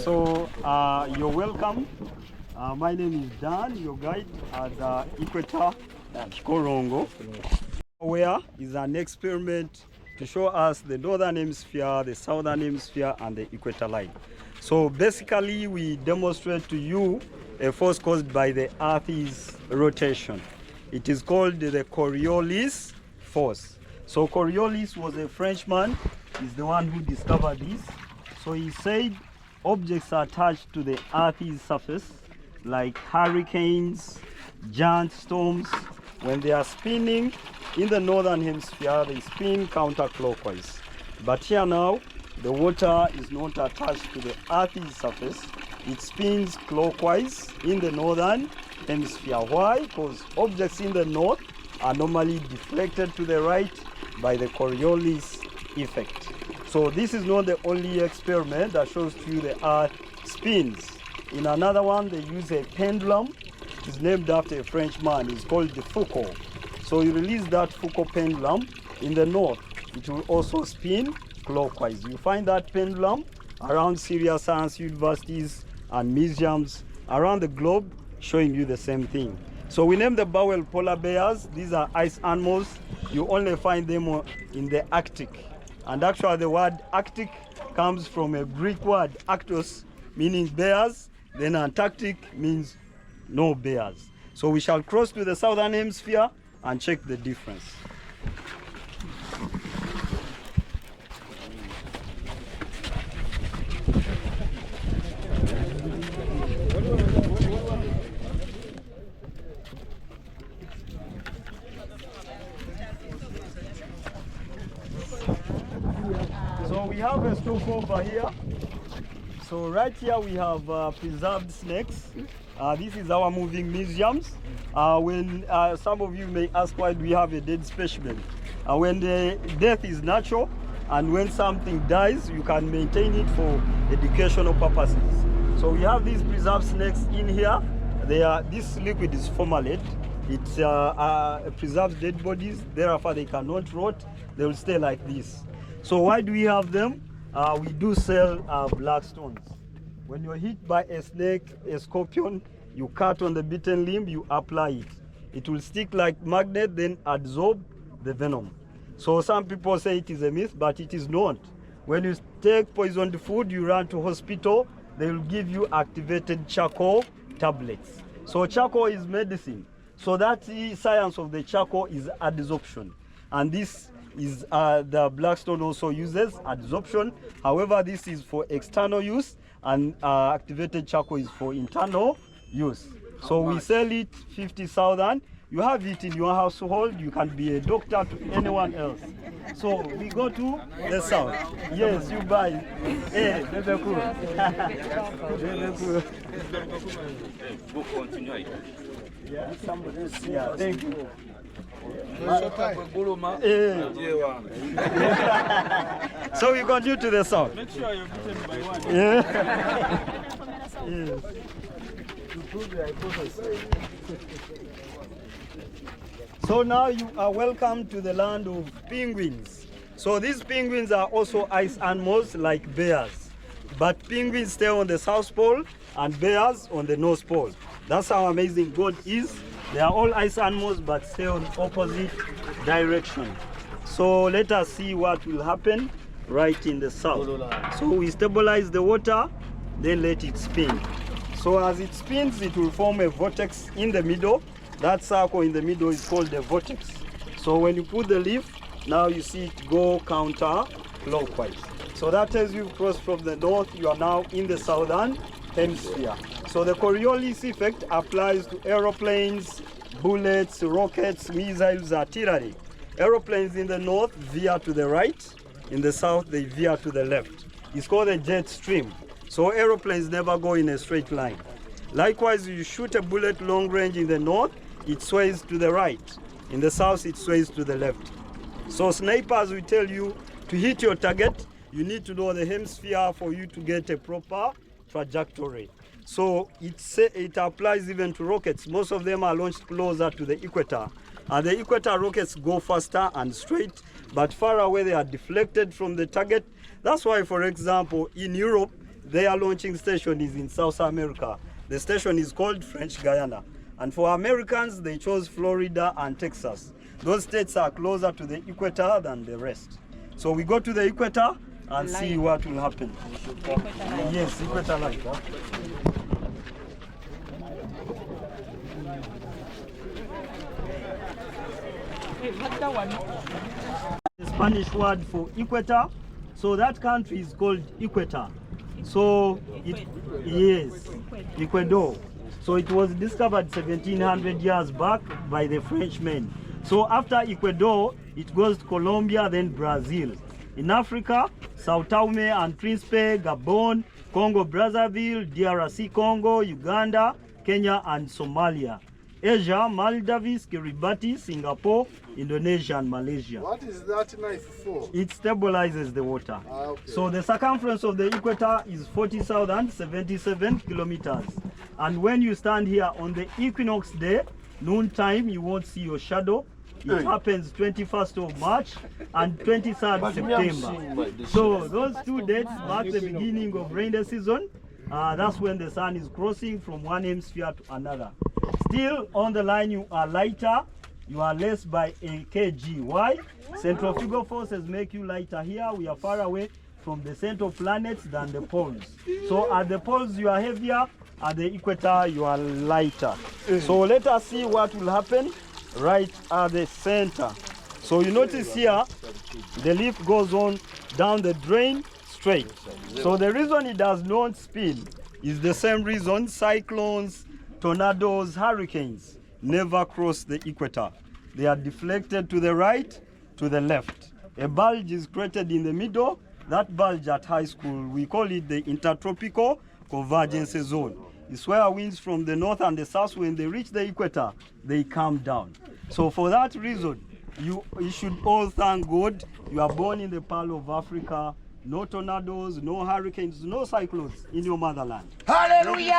You're welcome. My name is Dan, your guide at the Equator Korongo, where is an experiment to show us the northern hemisphere, the southern hemisphere, and the equator line. So basically, we demonstrate to you a force caused by the Earth's rotation. It is called the Coriolis force. So Coriolis was a Frenchman. He's the one who discovered this. So he said objects are attached to the Earth's surface, like hurricanes, giant storms. When they are spinning in the northern hemisphere, they spin counterclockwise. But here now, the water is not attached to the Earth's surface. It spins clockwise in the northern hemisphere. Why? Because objects in the north are normally deflected to the right by the Coriolis effect. So this is not the only experiment that shows to you the Earth spins. In another one, they use a pendulum. It's named after a French man. It's called the Foucault. So you release that Foucault pendulum in the north. It will also spin clockwise. You find that pendulum around serious science universities and museums around the globe, showing you the same thing. So we name the bowel polar bears. These are ice animals. You only find them in the Arctic. And actually the word Arctic comes from a Greek word, Arctos, meaning bears. Then Antarctic means no bears. So we shall cross to the southern hemisphere and check the difference. So we have a stopover here. So right here we have preserved snakes. This is our moving museums. When some of you may ask why do we have a dead specimen. When the death is natural and when something dies, you can maintain it for educational purposes. So we have these preserved snakes in here. This liquid is formalin. It preserves dead bodies. Therefore, they cannot rot. They will stay like this. So why do we have them? We do sell black stones. When you're hit by a snake, a scorpion, you cut on the bitten limb, you apply it. It will stick like magnet, then absorb the venom. So some people say it is a myth, but it is not. When you take poisoned food, you run to hospital, they will give you activated charcoal tablets. So charcoal is medicine. So that the science of the charcoal is adsorption. And this is the blackstone also uses adsorption. However, this is for external use and activated charcoal is for internal use. So we sell it 50,000. You have it in your household. You can be a doctor to anyone else. So we go to the south. Yes, you buy. Hey, very cool. Very cool. Yeah, thank you. So we continue to the south. Make sure you're bitten by one. Yes. To prove the hypothesis. So now you are welcome to the land of penguins. So these penguins are also ice animals like bears. But penguins stay on the South Pole and bears on the North Pole. That's how amazing God is. They are all ice animals but stay on opposite direction. So let us see what will happen right in the south. So we stabilize the water, then let it spin. So as it spins, it will form a vortex in the middle. That circle in the middle is called the vortex. So when you put the leaf, now you see it go counterclockwise. So that tells you cross from the north, you are now in the southern hemisphere. So the Coriolis effect applies to aeroplanes, bullets, rockets, missiles, artillery. Aeroplanes in the north veer to the right, in the south they veer to the left. It's called a jet stream. So aeroplanes never go in a straight line. Likewise, you shoot a bullet long range in the north, it sways to the right. In the south, it sways to the left. So snipers will tell you to hit your target, you need to know the hemisphere for you to get a proper trajectory. So it applies even to rockets. Most of them are launched closer to the equator. And the equator rockets go faster and straight, but far away they are deflected from the target. That's why, for example, in Europe, their launching station is in South America. The station is called French Guiana. And for Americans, they chose Florida and Texas. Those states are closer to the equator than the rest. So we go to the equator and see what will happen. Yes, equator line. The Spanish word for equator, so that country is called Equator. So yes, Ecuador. So it was discovered 1700 years back by the Frenchmen. So after Ecuador, it goes to Colombia, then Brazil. In Africa, Sao Tome and Principe, Gabon, Congo Brazzaville, DRC Congo, Uganda, Kenya and Somalia. Asia, Maldives, Kiribati, Singapore, Indonesia and Malaysia. What is that knife for? It stabilizes the water. Okay. So the circumference of the equator is 40,077 kilometers. And when you stand here on the equinox day, noontime, you won't see your shadow. It happens 21st of March and 23rd September. So those 2 dates mark the beginning of rainy season. That's when the sun is crossing from one hemisphere to another. Still on the line, you are lighter, you are less by a kg. Why? Centrifugal forces make you lighter here. We are far away from the center of planets than the poles. So at the poles you are heavier, at the equator you are lighter. So let us see what will happen right at the center. So you notice here, the leaf goes on down the drain straight. So the reason it does not spin is the same reason cyclones, tornadoes, hurricanes never cross the equator. They are deflected to the right, to the left. A bulge is created in the middle. That bulge at high school, we call it the intertropical convergence zone. It's where winds from the north and the south, when they reach the equator, they come down. So for that reason, you should all thank God you are born in the Pearl of Africa. No tornadoes, no hurricanes, no cyclones in your motherland. Hallelujah!